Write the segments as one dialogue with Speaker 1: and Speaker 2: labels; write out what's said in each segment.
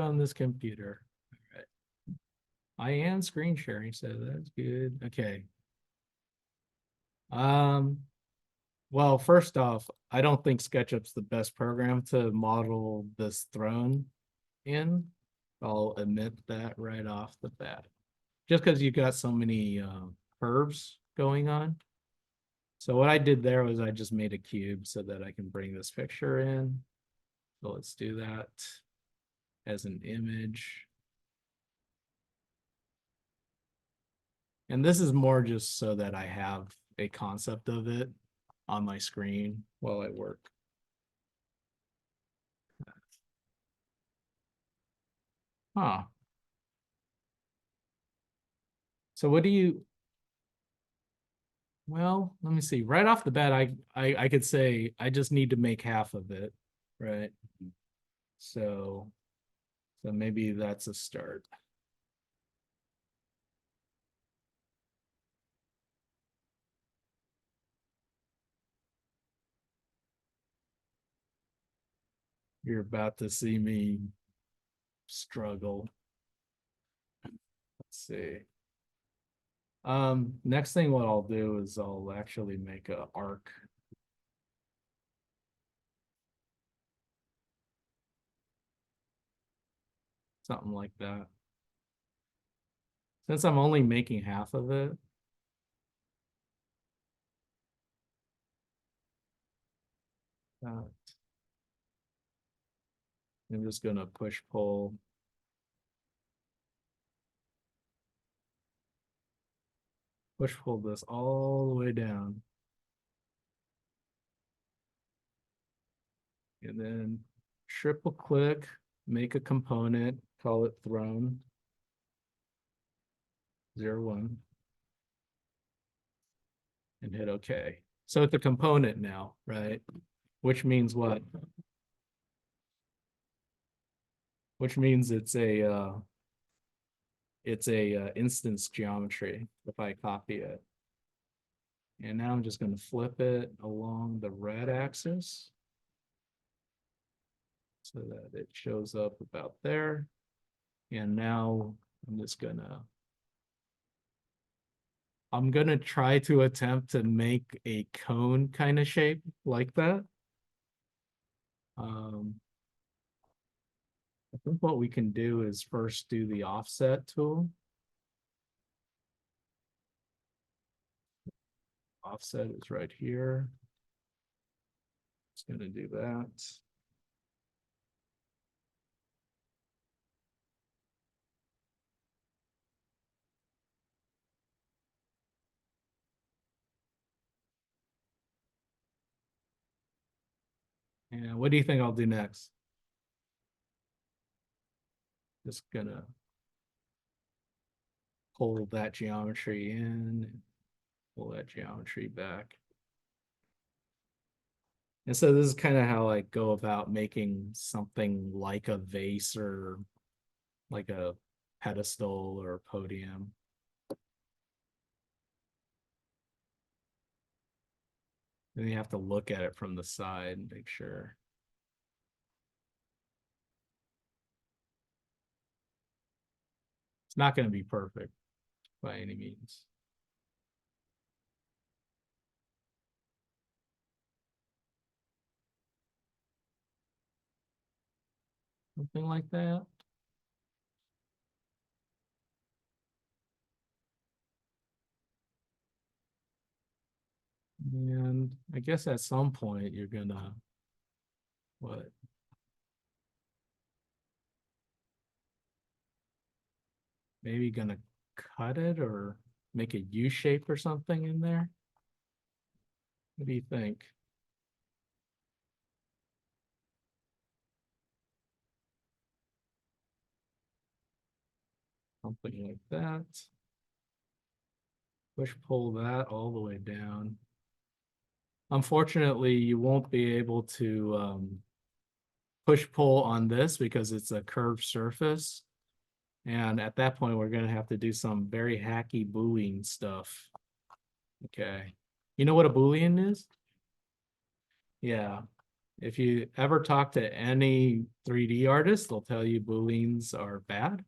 Speaker 1: on this computer. All right. I am screen sharing, so that's good. Okay. Well, first off, I don't think SketchUp's the best program to model this throne in. I'll admit that right off the bat. Just because you got so many curves going on. So what I did there was I just made a cube so that I can bring this picture in. So let's do that as an image. And this is more just so that I have a concept of it on my screen while I work. Huh. So what do you, well, let me see. Right off the bat, I could say I just need to make half of it, right? So maybe that's a start. You're about to see me struggle. Let's see. Next thing what I'll do is I'll actually make a arc. Something like that. Since I'm only making half of it, I'm just gonna push pull. Push pull this all the way down. And then triple click, make a component, call it throne 01. And hit OK. So it's a component now, right? Which means what? Which means it's a instance geometry if I copy it. And now I'm just going to flip it along the red axis so that it shows up about there. And now I'm gonna try to attempt to make a cone kind of shape like that. I think what we can do is first do the offset tool. Offset is right here. It's gonna do that. And what do you think I'll do next? Just gonna pull that geometry in, pull that geometry back. And so this is kind of how I go about making something like a vase or like a pedestal or a podium. Then you have to look at it from the side and make sure. It's not going to be perfect by any means. Something like that. And I guess at some point you're gonna, what? Maybe gonna cut it or make a U shape or something in there. What do you think? Something like that. Push pull that all the way down. Unfortunately, you won't be able to push pull on this because it's a curved surface. And at that point, we're going to have to do some very hacky Boolean stuff. Okay. You know what a Boolean is? Yeah. if you ever talk to any 3D artist, they'll tell you booleans are bad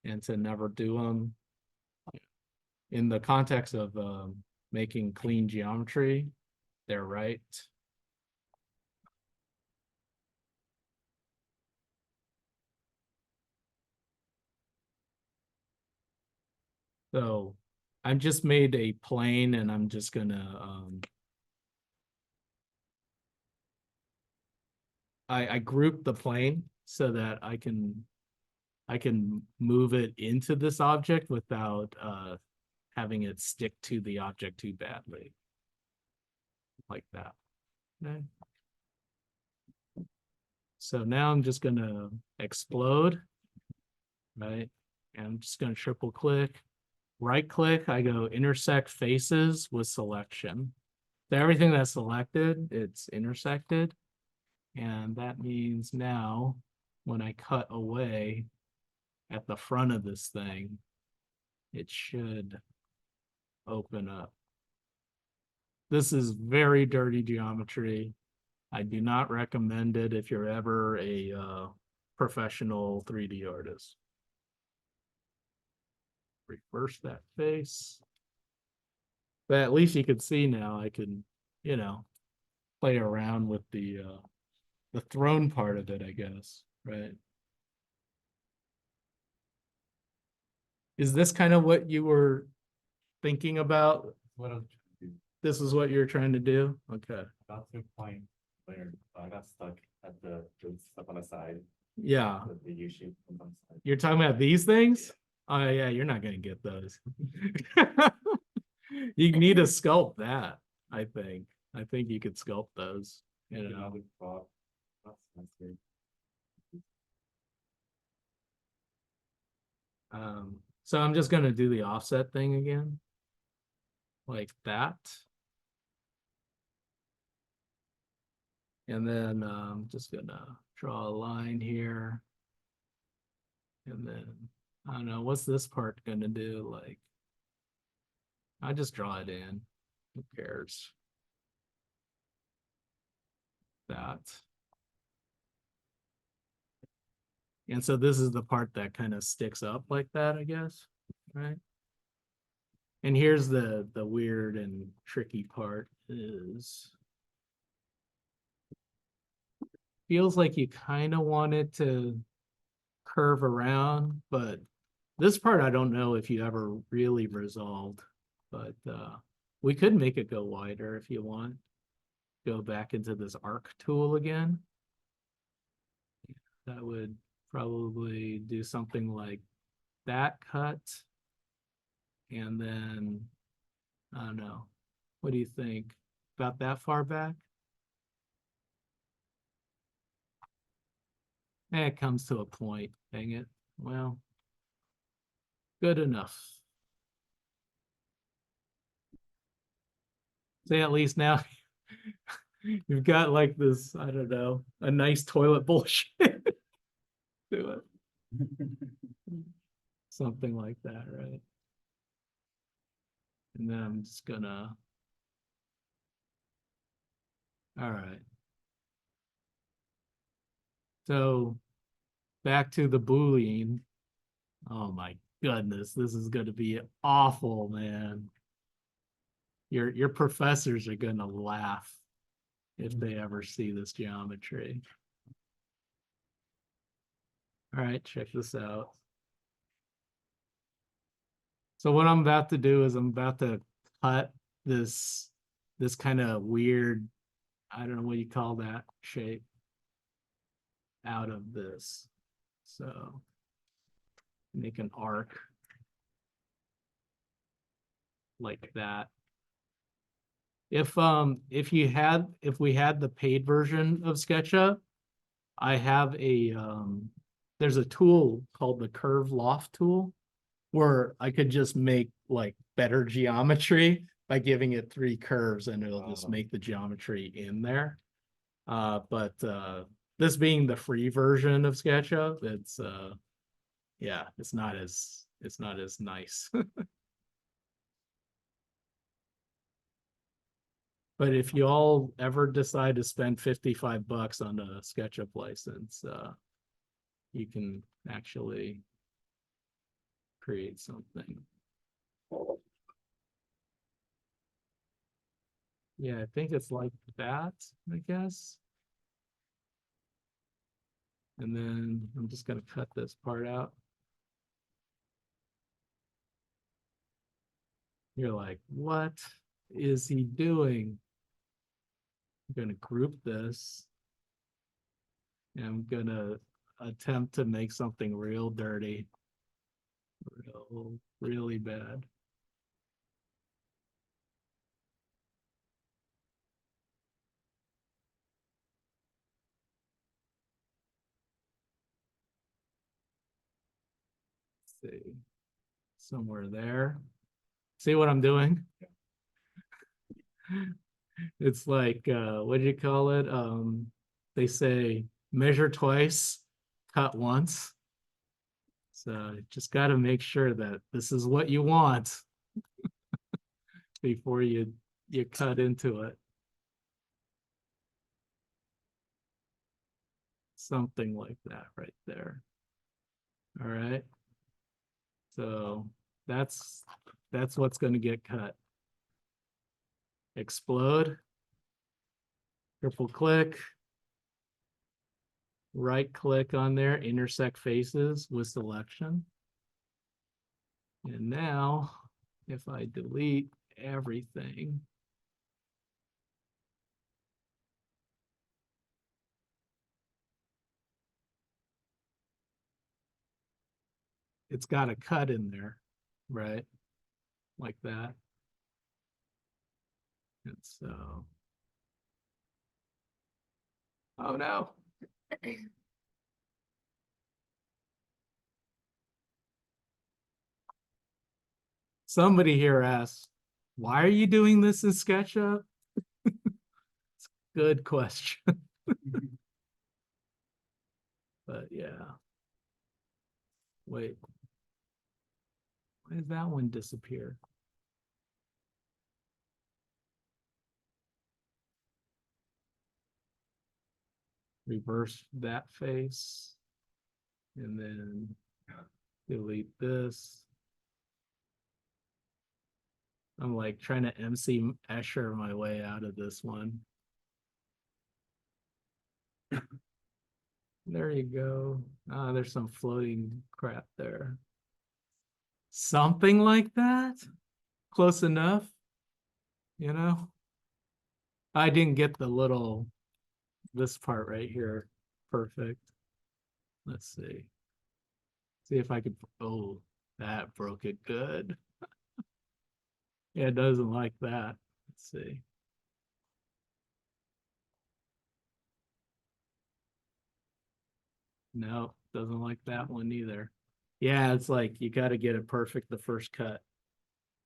Speaker 1: and to never do them. In the context of making clean geometry, they're right. So I've just made a plane and I'm just gonna I grouped the plane so that I can move it into this object without having it stick to the object too badly. Like that. Okay. So now I'm just gonna explode, right? And I'm just gonna triple click, right click, I go intersect faces with selection. So everything that's selected, it's intersected. And that means now when I cut away at the front of this thing, it should open up. This is very dirty geometry. I do not recommend it if you're ever a professional 3D artist. Reverse that face. But at least you can see now I can, you know, play around with the throne part of it, I guess, right? Is this kind of what you were thinking about?
Speaker 2: What I'm trying to do.
Speaker 1: This is what you're trying to do? Okay.
Speaker 2: Got to a point where I got stuck at the stuff on the side,
Speaker 1: Yeah.
Speaker 2: the U shape on one side.
Speaker 1: You're talking about these things? Oh yeah, you're not gonna get those. You need to sculpt that, I think. I think you could sculpt those, you know.
Speaker 2: Another thought. That's good.
Speaker 1: So I'm just gonna do the offset thing again. Like that. And then just gonna draw a line here. And then, I don't know, what's this part gonna do? Like, I just draw it in. Who cares? That. And so this is the part that kind of sticks up like that, I guess, right? And here's the weird and tricky part is feels like you kind of want it to curve around, but this part I don't know if you ever really resolved, but we could make it go wider if you want. Go back into this arc tool again. That would probably do something like that cut. And then, I don't know, what do you think? About that far back? It comes to a point, dang it. Well, good enough. Say at least now you've got like this, I don't know, a nice toilet bullshit. Do it. Something like that, right? And then I'm just gonna, all right. So back to the Boolean. Oh my goodness, this is gonna be awful, man. Your professors are gonna laugh if they ever see this geometry. All right, check this out. So what I'm about to do is I'm about to cut this kind of weird, I don't know what you call that shape out of this. So make an arc like that. If we had the paid version of SketchUp, I have a there's a tool called the Curve Loft tool where I could just make like better geometry by giving it 3 curves and it'll just make the geometry in there. But this being the free version of SketchUp, it's yeah, it's not as nice. But if you all ever decide to spend $55 on a SketchUp license, you can actually create something. Yeah, I think it's like that, I guess. And then I'm just gonna cut this part out. You're like, what is he doing? I'm gonna group this. And I'm gonna attempt to make something real dirty. Really bad. Let's see, somewhere there. See what I'm doing? It's like, what do you call it? They say measure twice, cut once. So just got to make sure that this is what you want before you cut into it. Something like that right there. All right. So that's what's going to get cut. Explode. Triple click. Right click on there, intersect faces with selection. And now if I delete everything, it's got a cut in there, right? Like that. And so, oh no. Somebody here asks, why are you doing this in SketchUp? Good question. But yeah. Wait. Why did that one disappear? Reverse that face. And then delete this. I'm like trying to MC Escher my way out of this one. There you go. Ah, there's some floating crap there. Something like that. Close enough, you know? I didn't get the little, this part right here. Perfect. Let's see. See if I could, oh, that broke it good. Yeah, it doesn't like that. Let's see. No, doesn't like that one either. Yeah, it's like you got to get it perfect the first cut.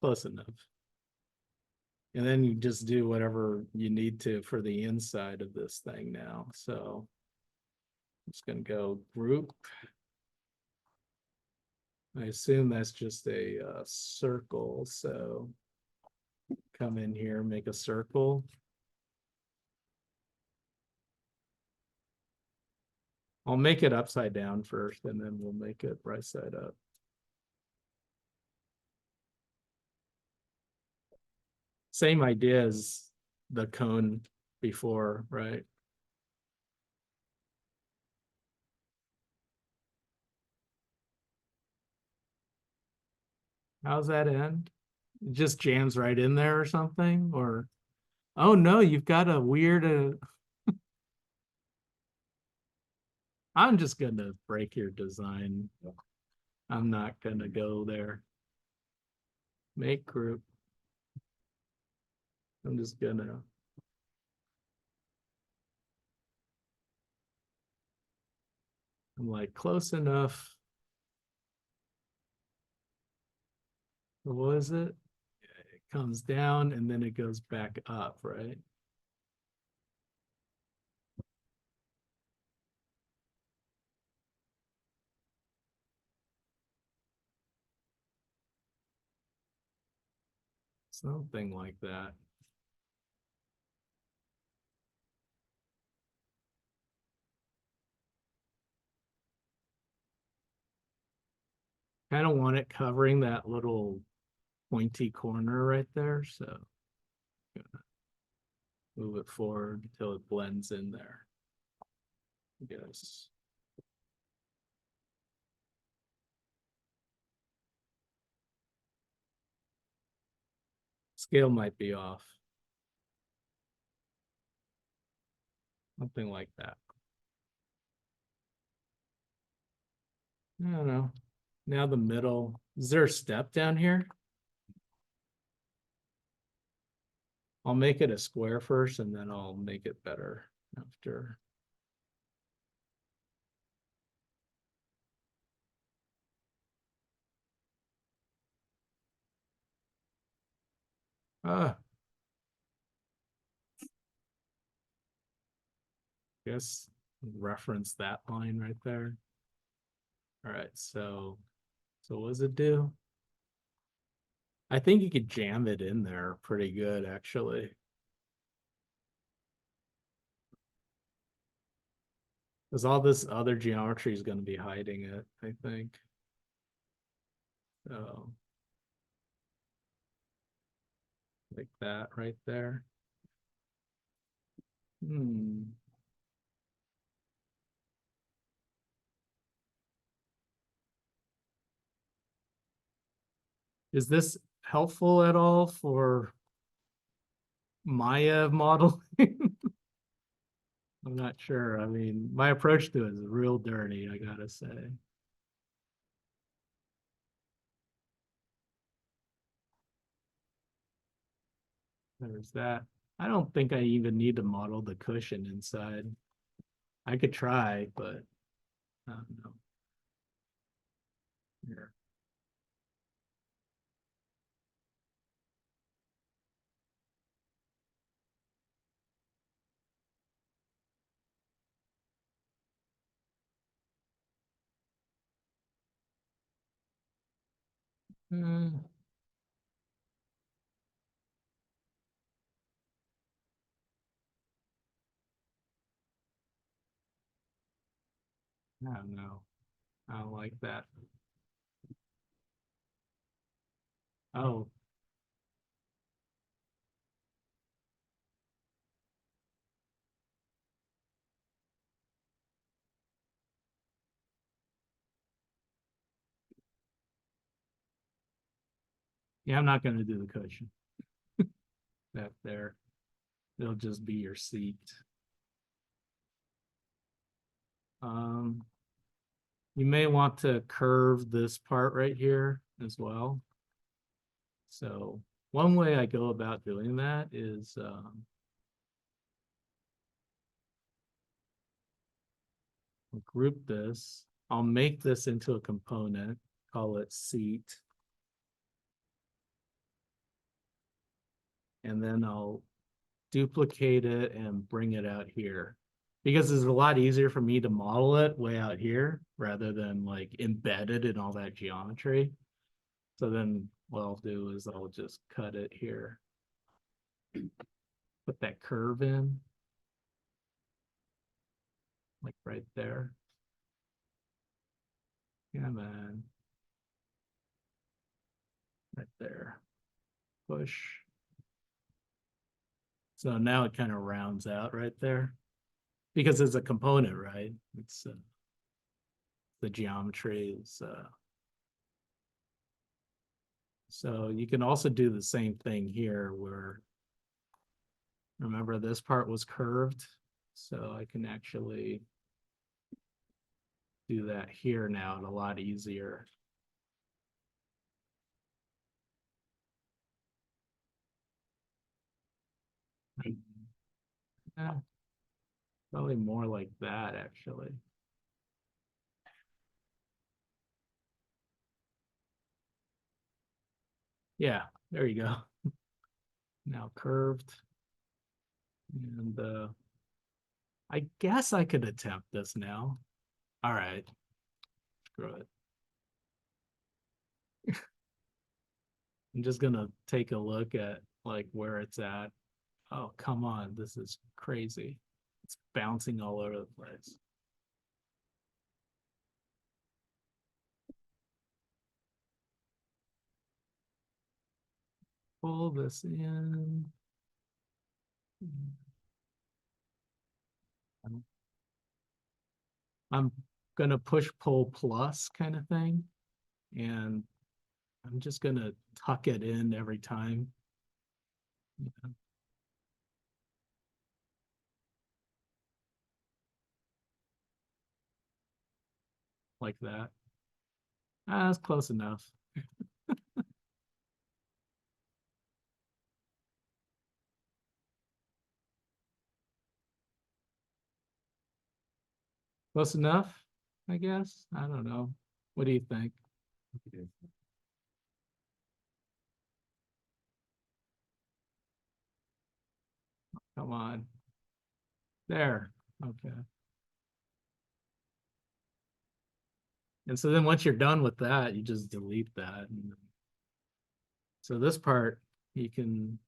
Speaker 1: Close enough. And then you just do whatever you need to for the inside of this thing now. So I'm just going to go group. I assume that's just a circle. So come in here, make a circle. I'll make it upside down first, and then we'll make it right side up. Same idea as the cone before, right? How's that end? It just jams right in there or something? Or, oh no, you've got a weird, I'm just gonna break your design. I'm not gonna go there. Make group. I'm just gonna. I'm like close enough. What is it? It comes down and then it goes back up, right? Something like that. kind of want it covering that little pointy corner right there, so. Move it forward until it blends in there. Yes. Scale might be off. Something like that. I don't know. Now the middle, is there a step down here? I'll make it a square first and then I'll make it better after. Ah. Guess reference that line right there. All right, so what does it do? I think you could jam it in there pretty good, actually. Because all this other geometry is going to be hiding it, I think. So, like that right there. Is this helpful at all for Maya modeling? I'm not sure. I mean, my approach to it is real dirty, I gotta say. There's that. I don't think I even need to model the cushion inside. I could try, but I don't know. Here. Hmm. I don't know. I don't like that. Oh, yeah, I'm not gonna do the cushion. Back there. It'll just be your seat. You may want to curve this part right here as well. So one way I go about doing that is I'll group this. I'll make this into a component, call it seat. And then I'll duplicate it and bring it out here. Because it's a lot easier for me to model it way out here rather than like embedded in all that geometry. So then what I'll do is I'll just cut it here. Put that curve in. Like right there. Yeah, man. Right there. Push. So now it kind of rounds out right there. Because it's a component, right? It's the geometry is so you can also do the same thing here where remember this part was curved, so I can actually do that here now and a lot easier. Yeah, probably more like that actually. Yeah, there you go. Now curved. And I guess I could attempt this now. All right. Screw it. I'm just gonna take a look at like where it's at. Oh, come on. This is crazy. It's bouncing all over the place. pull this in. I'm gonna push pull plus kind of thing. And I'm just gonna tuck it in every time. Yeah. Like that. Ah, that's close enough. Close enough, I guess. I don't know. What do you think? Come on. There. Okay. And so then once you're done with that, you just delete that. So this part, you can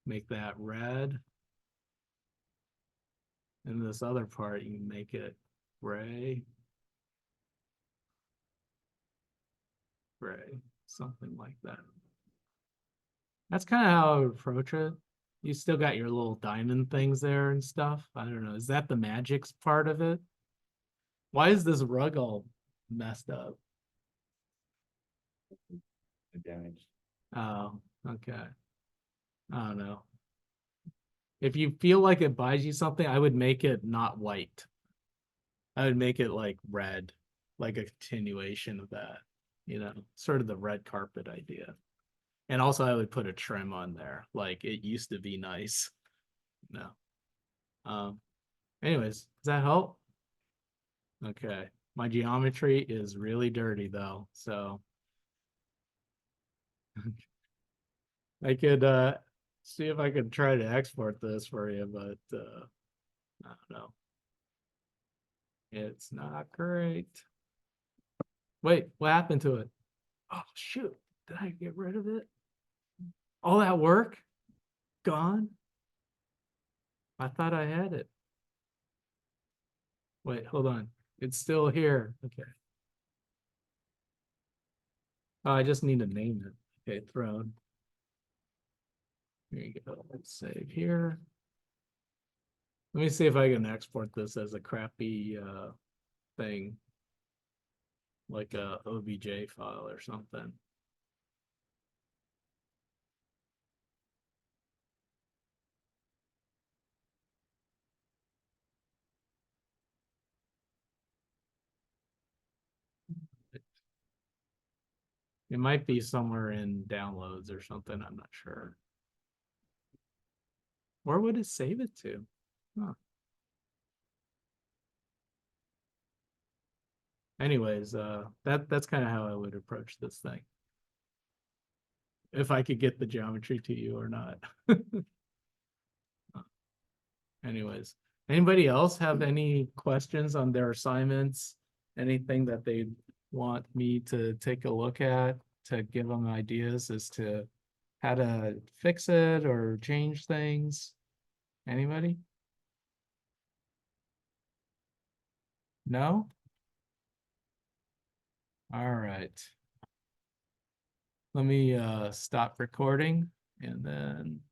Speaker 1: make that red. And this other part, you can make it gray. Gray, something like that. That's kind of how I would approach it. You still got your little diamond things there and stuff. I don't know. Is that the magic's part of it? Why is this rug all messed up?
Speaker 2: The damage.
Speaker 1: Oh, okay. I don't know. If you feel like it buys you something, I would make it not white. I would make it like red, like a continuation of that, sort of the red carpet idea. And also I would put a trim on there, like it used to be nice. No. Anyways, does that help? Okay. My geometry is really dirty though, so I could see if I could try to export this for you, but I don't know. It's not great. Wait, what happened to it? Oh shoot, did I get rid of it? All that work? Gone? I thought I had it. Wait, hold on. It's still here. Okay. Oh, I just need to name it. Okay, throne. Here you go. Let's save here. Let me see if I can export this as a crappy thing. Like a OBJ file or something. It might be somewhere in downloads or something, I'm not sure. Where would it save it to? Huh. Anyways, that's kind of how I would approach this thing. If I could get the geometry to you or not. Anyways, anybody else have any questions on their assignments? Anything that they want me to take a look at to give them ideas as to how to fix it or change things? Anybody? No? All right. Let me stop recording and then